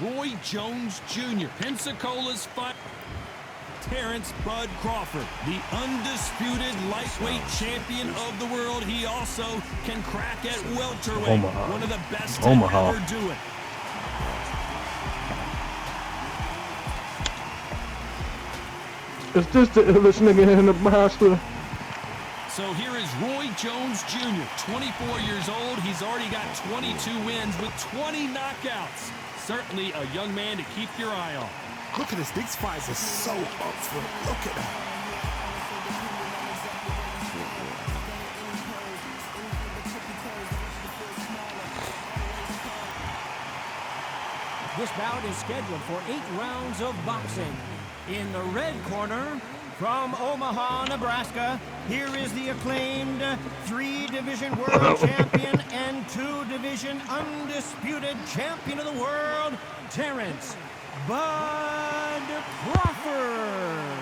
Roy Jones Jr., Pensacola's fight. Terrence Bud Crawford, the undisputed lightweight champion of the world. He also can crack at welterweight. One of the best to ever do it. Is this the illest nigga in Nebraska? So here is Roy Jones Jr., 24 years old. He's already got 22 wins with 20 knockouts. Certainly a young man to keep your eye on. Look at this. These fights are so up for it. Look at that. This bout is scheduled for 8 rounds of boxing. In the red corner, from Omaha, Nebraska, here is the acclaimed 3-division world champion and 2-division undisputed champion of the world, Terrence Bud Crawford.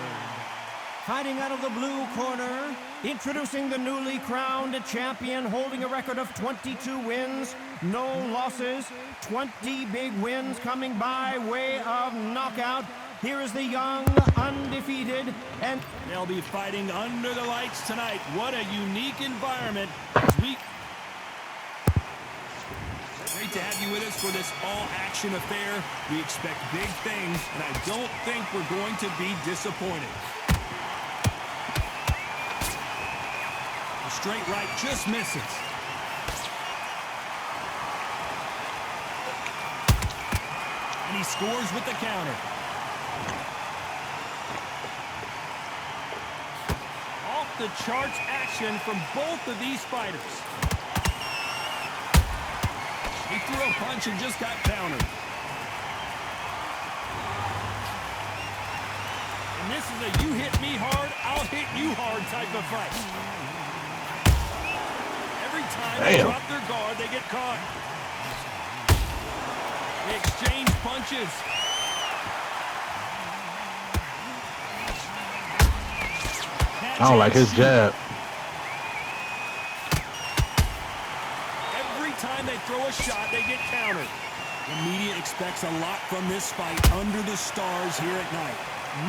Fighting out of the blue corner, introducing the newly crowned champion, holding a record of 22 wins, no losses, 20 big wins coming by way of knockout. Here is the young, undefeated, and they'll be fighting under the lights tonight. What a unique environment. Great to have you with us for this all-action affair. We expect big things, and I don't think we're going to be disappointed. The straight right just misses. And he scores with the counter. Off the charts action from both of these fighters. He threw a punch and just got countered. And this is a you hit me hard, I'll hit you hard type of fight. Every time they drop their guard, they get caught. They exchange punches. I don't like his jab. Every time they throw a shot, they get countered. The media expects a lot from this fight under the stars here at night.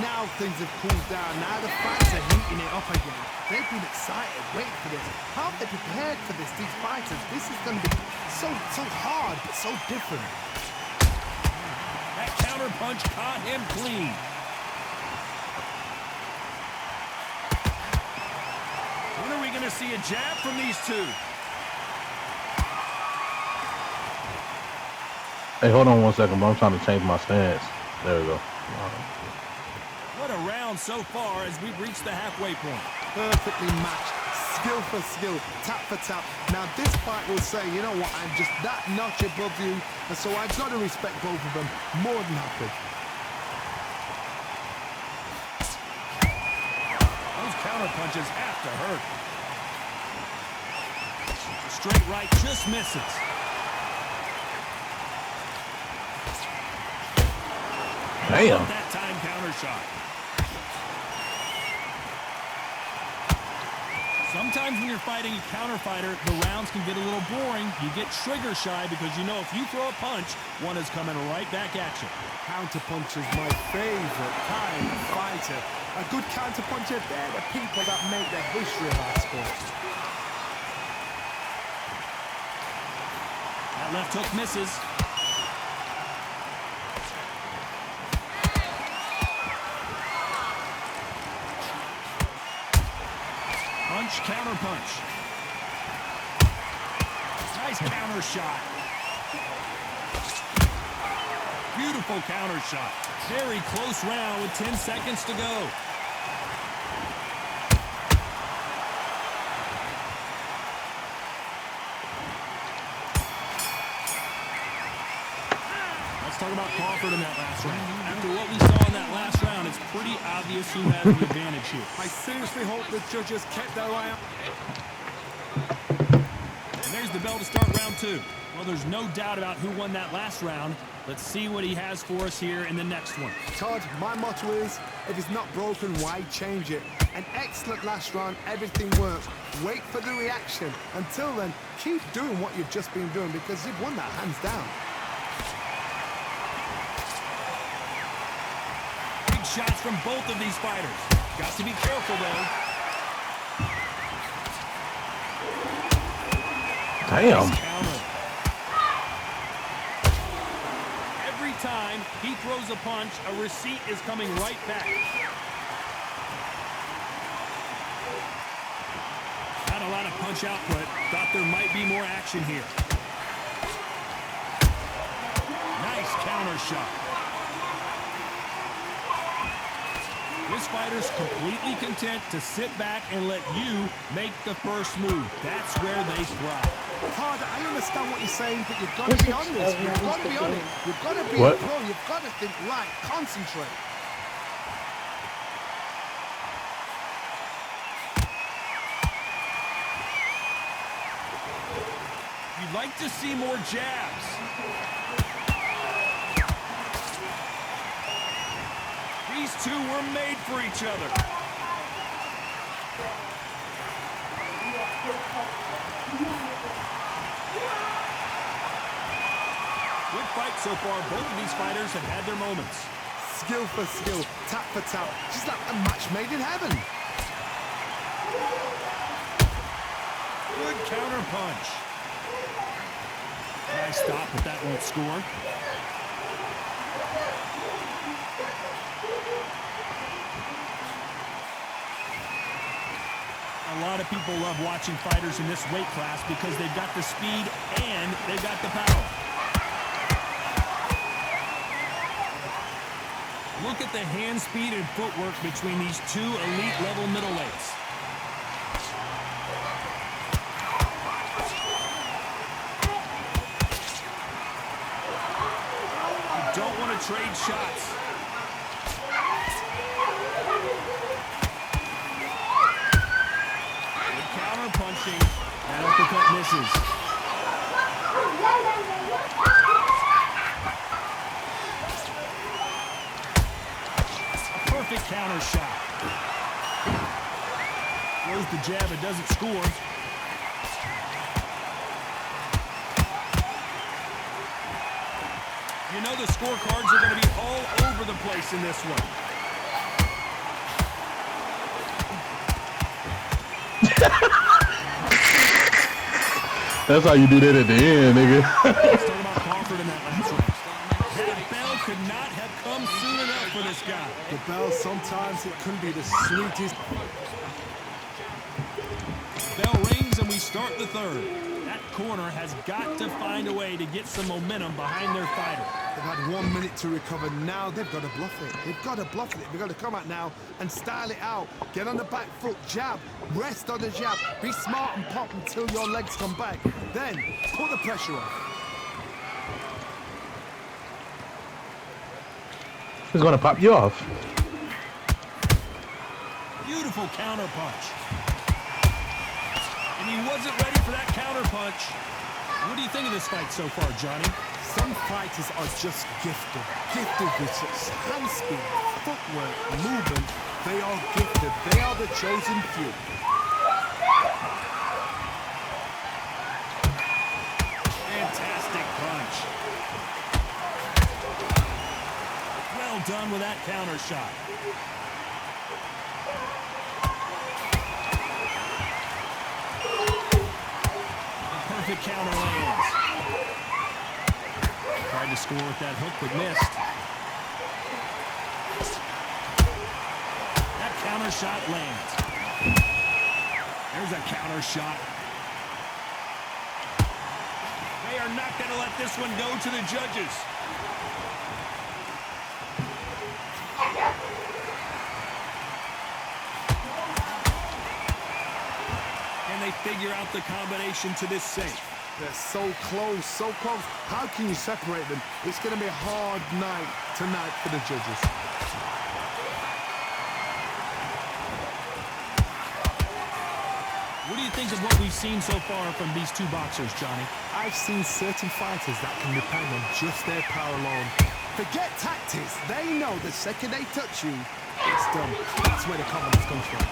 Now things have cooled down. Now the fans are heating it up again. They've been excited, waiting for this. How have they prepared for this, these fighters? This is going to be so hard, but so different. That counter punch caught him clean. When are we going to see a jab from these two? Hey, hold on 1 second, bro. I'm trying to change my stance. There we go. What a round so far as we've reached the halfway point. Perfectly matched, skill for skill, tap for tap. Now this fight will say, you know what, I'm just that notch above you, and so I've got to respect both of them more than happy. Those counter punches have to hurt. Straight right just misses. Damn. That time counter shot. Sometimes when you're fighting a counter fighter, the rounds can get a little boring. You get trigger shy because you know if you throw a punch, one is coming right back at you. Counter punch is my favorite kind of fighter. A good counter puncher, they're the people that make the history of our sport. That left hook misses. Punch, counter punch. Nice counter shot. Beautiful counter shot. Very close round with 10 seconds to go. Let's talk about Crawford in that last round. After what we saw in that last round, it's pretty obvious who has the advantage here. I seriously hope the judges kept their eye on. And there's the bell to start round two. Well, there's no doubt about who won that last round. Let's see what he has for us here in the next one. Todd, my motto is, if it's not broken, why change it? An excellent last round, everything worked. Wait for the reaction. Until then, keep doing what you've just been doing because you've won that hands down. Big shots from both of these fighters. Got to be careful, though. Damn. Nice counter. Every time he throws a punch, a receipt is coming right back. Not a lot of punch output. Thought there might be more action here. Nice counter shot. This fighter's completely content to sit back and let you make the first move. That's where they thrive. Carter, I understand what you're saying, but you've got to be on this. You've got to be on it. You've got to be a pro. You've got to think right. Concentrate. You'd like to see more jabs. These two were made for each other. Good fight so far. Both of these fighters have had their moments. Skill for skill, tap for tap. Just like a match made in heaven. Good counter punch. Nice stop, but that won't score. A lot of people love watching fighters in this weight class because they've got the speed and they've got the power. Look at the hand speed and footwork between these two elite-level middleweights. You don't want to trade shots. Good counter punching. That uppercut misses. Perfect counter shot. Throws the jab, it doesn't score. You know the scorecards are going to be all over the place in this one. That's how you do that at the end, nigga. Let's talk about Crawford in that last round. That bell could not have come soon enough for this guy. The bell, sometimes it can be the sweetest. Bell rings and we start the third. That corner has got to find a way to get some momentum behind their fighter. They've had 1 minute to recover. Now they've got to bluff it. They've got to bluff it. They've got to come out now and style it out. Get on the back foot, jab, rest on the jab. Be smart and pop until your legs come back. Then put the pressure on. He's gonna pop you off. Beautiful counter punch. And he wasn't ready for that counter punch. What do you think of this fight so far, Johnny? Some fighters are just gifted. Gifted with such hand speed, footwork, movement. They are gifted. They are the chosen few. Fantastic punch. Well done with that counter shot. A perfect counter lands. Tried to score with that hook, but missed. That counter shot lands. There's a counter shot. They are not going to let this one go to the judges. Can they figure out the combination to this safe? They're so close, so close. How can you separate them? It's going to be a hard night tonight for the judges. What do you think of what we've seen so far from these two boxers, Johnny? I've seen certain fighters that can depend on just their power alone. Forget tactics. They know the second they touch you, it's done. That's where the confidence comes from.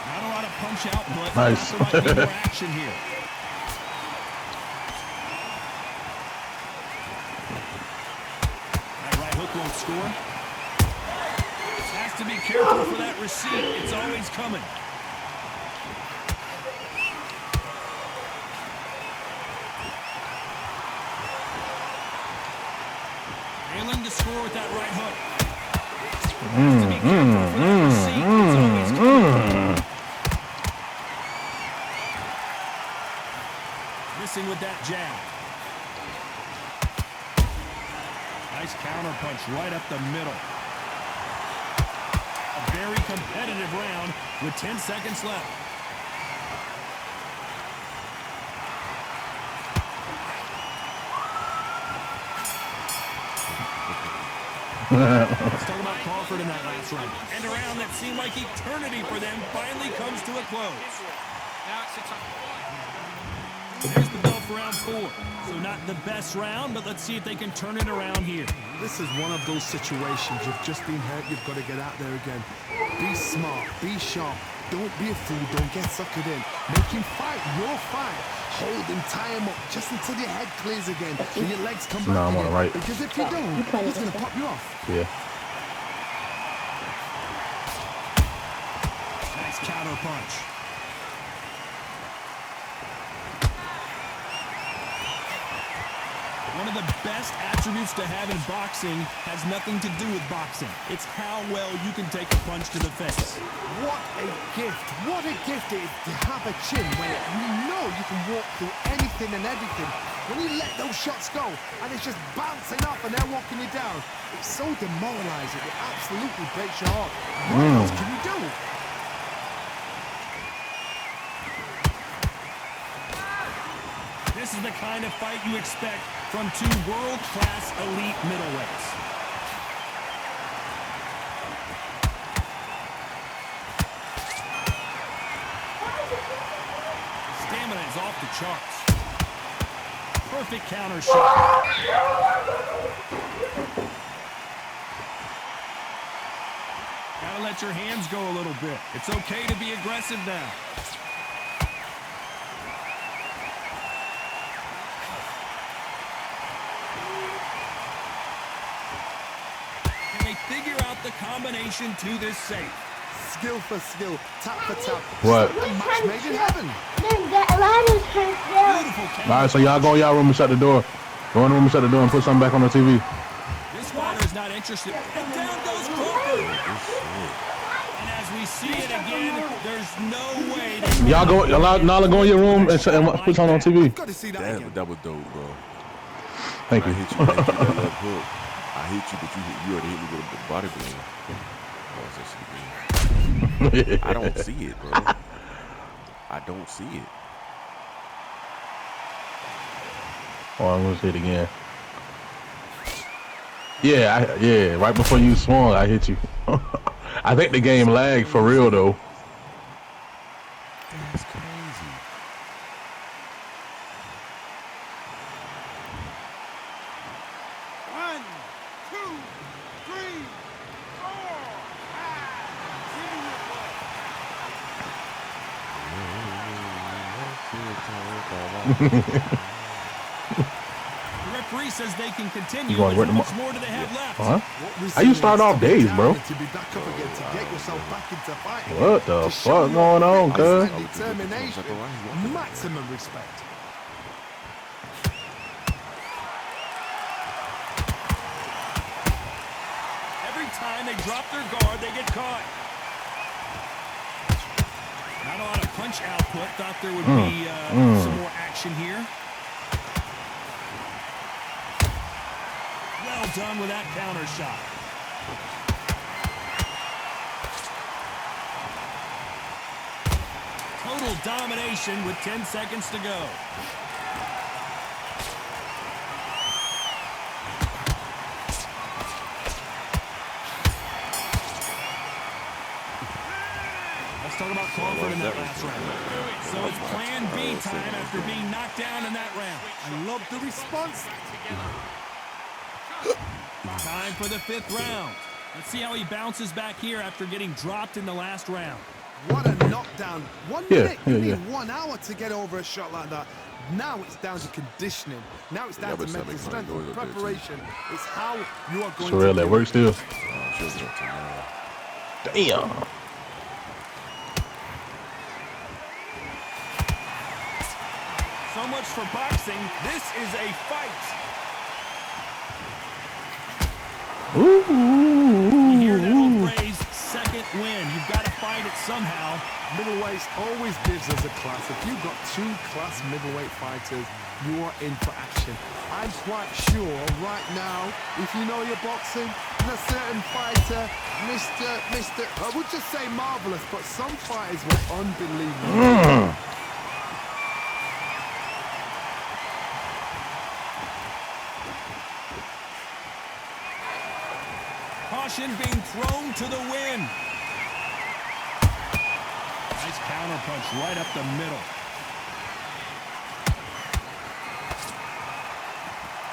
Not a lot of punch output. Nice. There might be more action here. score. Has to be careful for that receipt. It's always coming. Failing to score with that right hook. Has to be careful for that receipt. It's always coming. Missing with that jab. Nice counter punch right up the middle. A very competitive round with 10 seconds left. Let's talk about Crawford in that last round. And a round that seemed like eternity for them finally comes to a close. Now it's a tough one. There's the bell for round 4. So not the best round, but let's see if they can turn it around here. This is one of those situations. You've just been hurt. You've got to get out there again. Be smart. Be sharp. Don't be a fool. Don't get suckered in. Make him fight your fight. Hold him, tie him up just until your head clears again and your legs come back I'm on again. the right. Because if you don't, he's going to pop you off. Yeah. Nice counter punch. One of the best attributes to have in boxing has nothing to do with boxing. It's how well you can take a punch to the face. What a gift. What a gift it is to have a chin where you know you can walk through anything and everything. When you let those shots go and it's just bouncing up and they're walking you down, it's so demoralizing. It absolutely breaks your heart. What else can you do? This is the kind of fight you expect from two world-class elite middleweights. Stamina is off the charts. Perfect counter shot. Gotta let your hands go a little bit. It's okay to be aggressive now. Figure out the combination to this safe. Skill for skill, tap for tap. What? A match made in heaven. Beautiful. All right, so y'all go in y'all room and shut the door. Go in the room and shut the door and put something back on the TV. This fighter is not interested. And down goes Crawford. And as we see it again, there's no way to... Y'all go, Nala, go in your room and put something on TV. Got to see that again. That was dope, bro. Thank I you. hit you with that left hook. I hit you, but you already hit me with a body blow. Oh, that shit again. I don't see it, bro. I don't see it. Oh, I'm gonna say it again. Yeah, right before you swung, I hit you. I think the game lagged for real though. That's crazy. One, two, three, four, five. The referee says they can continue. You gonna But rip how them much more do they have left? Huh? What we How you see start is off to be days, down bro? and to be back up again, to get yourself back into fighting. What the To show fuck going on, cuz? and determination, maximum respect. Every time they drop their guard, they get caught. Not a lot of punch output. Thought there would be some more action here. Well done with that counter shot. Total domination with 10 seconds to go. Let's talk about Crawford in that last round. So it's plan B time after being knocked down in that round. I love the response. Time for the 5th round. Let's see how he bounces back here after getting dropped in the last round. What a knockdown. 1 minute, you need 1 hour to get over a shot like that. Now it's down to conditioning. Now it's down but to something mental like strength noise and up there, too. preparation. It's how you are going Surreal, to that do works it. still. She'll get up to now. Damn. So much for boxing. This is a fight. You hear that old phrase, second win. You've got to find it somehow. Middleweights always gives us a class. If you've got 2 class middleweight fighters, you are in for action. I'm quite sure right now, if you know your boxing, there's a certain fighter, I would just say marvelous, but some fighters were unbelievable. Caution being thrown to the wind. Nice counter punch right up the middle.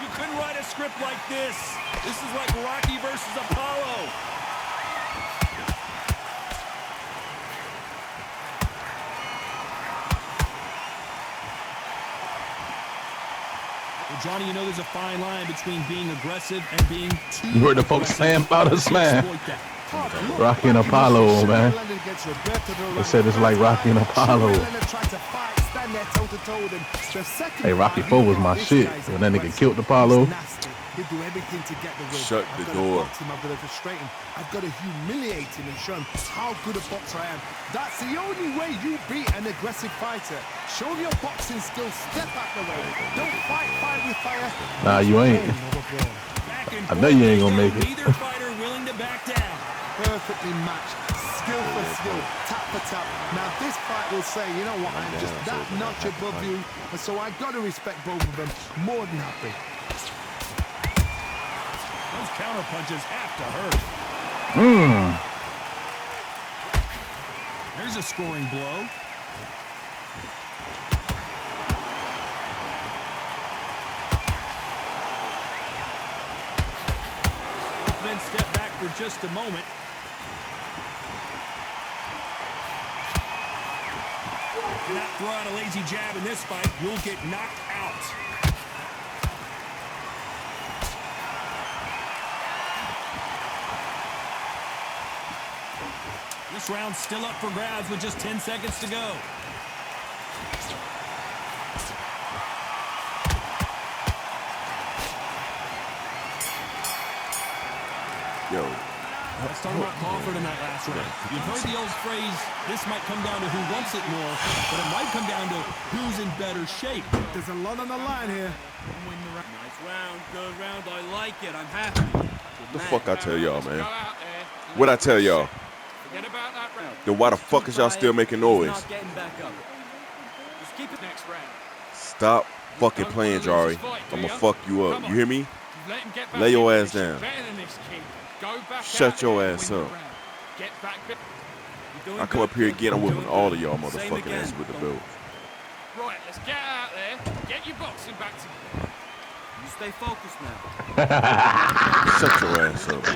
You couldn't write a script like this. This is like Rocky versus Apollo. Well, Johnny, you know there's a fine line between being aggressive and being too You heard the folks saying about us, man. Rocky and Apollo, man. They said it's like Rocky and Apollo. Hey, Rocky 4 was my shit. When that nigga killed Apollo. He'll do everything to get the win. Shut the I've got door. to box him, I've got to frustrate him. I've got to humiliate him and show him how good a boxer I am. That's the only way you beat an aggressive fighter. Show your boxing skills, step out the way. Don't fight fire with fire. Nah, you ain't. I know you ain't gonna make it. Neither fighter willing to back down. Perfectly matched, skill for skill, tap for tap. Now this fight will say, you know what, I'm just that notch above you, and so I've got to respect both of them. More than happy. Those counter punches have to hurt. There's a scoring blow. Then step back for just a moment. Do not throw out a lazy jab in this fight. You'll get knocked out. This round's still up for grabs with just 10 seconds to go. Yo, Let's talk about Crawford in that last round. You've heard the old phrase, this might come down to who wants it more, but it might come down to who's in better shape. There's a lot on the line here. Nice round, good round. I like it. I'm happy. the fuck I tell y'all, man? Go out there. What I tell y'all? Forget about that round. Then why the fuck is y'all still making noise? Not getting back up. Just keep it next round. Stop fucking playing, Jari. I'ma fuck you up. You hear me? Let him get back Lay your in ass this. down. Better than this, kid. Go back Shut out your there and ass win the up. round. Get back. You're doing I come up here again, I'm You're whooping doing all good. of y'all Same motherfucking again. ass with the belt. Right, let's get out there. Get your boxing back to. You stay focused now. Shut your ass up, boy.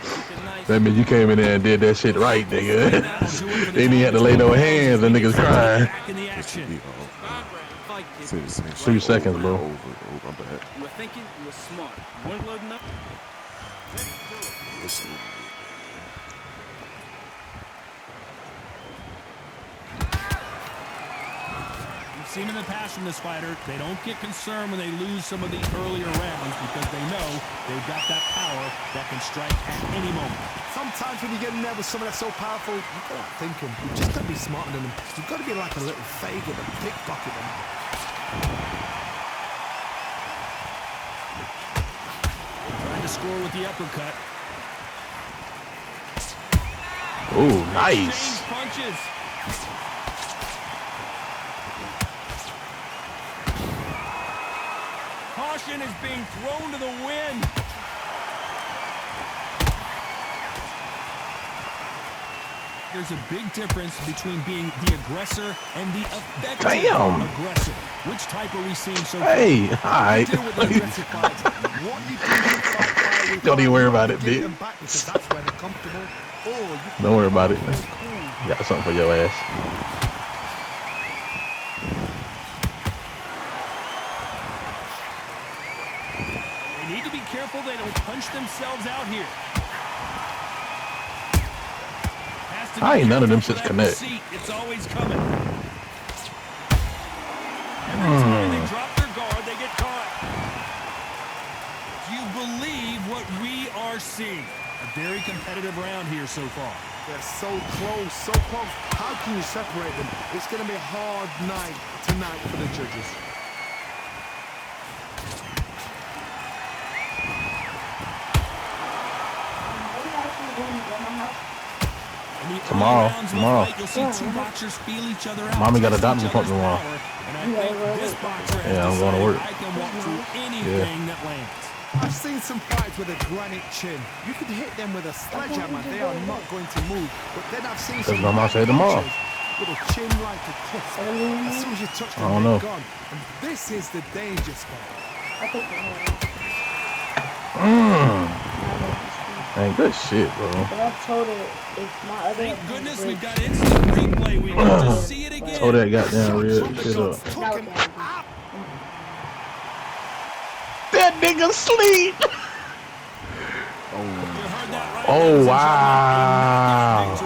Keep it nice. That means you came in there and did that shit right, nigga. They didn't have to lay no hands and niggas crying. Back in the action. Fight, kid. 3 seconds, bro. Over, I'm bad. You were thinking, you were smart. You weren't loading up. Listen. We've seen in the past from this fighter, they don't get concerned when they lose some of the earlier rounds because they know they've got that power that can strike at any moment. Sometimes when you get in there with someone that's so powerful, you've got to think them. You've just got to be smarter than them. You've got to be like a little faggot and pickpocket them. Trying to score with the uppercut. Ooh, nice. Exchange punches. Caution is being thrown to the wind. There's a big difference between being the aggressor and the effective aggressor. Which type are we seeing so far? Hey, alright. Deal with the aggressive fights. What you do with fight fire with Don't even worry about it, get bitch. them back because that's where they're comfortable. Or you Don't worry about it. cool. Got something for your ass. themselves out here. I ain't none of them shits connect. It's always coming. Every time they drop their guard, they get caught. Do you believe what we are seeing? A very competitive round here so far. They're so close, so close. How can you separate them? It's going to be a hard night tonight for the judges. Tomorrow. You'll see two boxers feel each other out. Mommy got a doctor's appointment tomorrow. And I think this boxer has Yeah, I'm going to work. I can walk through anything that lands. I've seen some fights with a granite chin. You could hit them with a sledgehammer. They are not going to move. But then I've seen some Mama said tomorrow. with a chin like a crisp. As soon as you touch them, I don't know. they're gone. And this is the danger spot. Man, good shit, bro. Thank goodness we've got instant replay. We get to see it again. Oh, that goddamn real shit up. That nigga sleep. Oh, wow.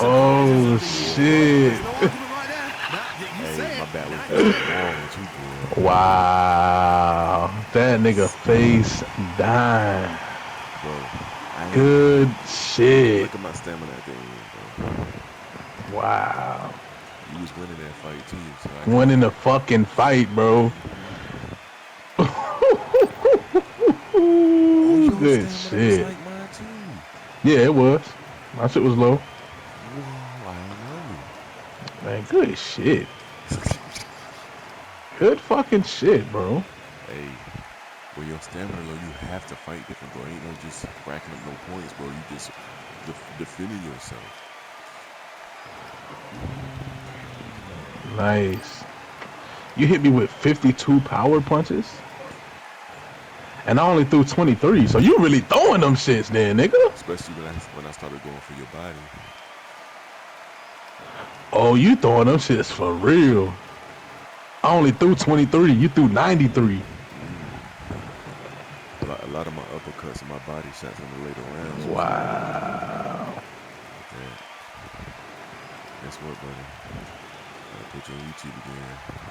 Oh, shit. Hey, my bad was wrong too, bro. Wow. That nigga face dying. Bro, Good shit. look at my stamina at the end, bro. Wow. You was winning that fight too. So Winning the fucking fight, bro. Good shit. Like mine too. Yeah, it was. My shit was low. Whoa, I don't Man, good shit. Good fucking shit, bro. know. Hey, when your stamina low, you have to fight different, bro. Ain't no just racking up no points, bro. You just defending yourself. Nice. You hit me with 52 power punches? And I only threw 23, so you really throwing them shits then, nigga. Especially when I started going for your body. Oh, you throwing them shits for real. I only threw 23, you threw 93. A lot of my uppercuts and my body shots in the later rounds. Wow. Yeah. Guess what, buddy? I'll put you on YouTube again.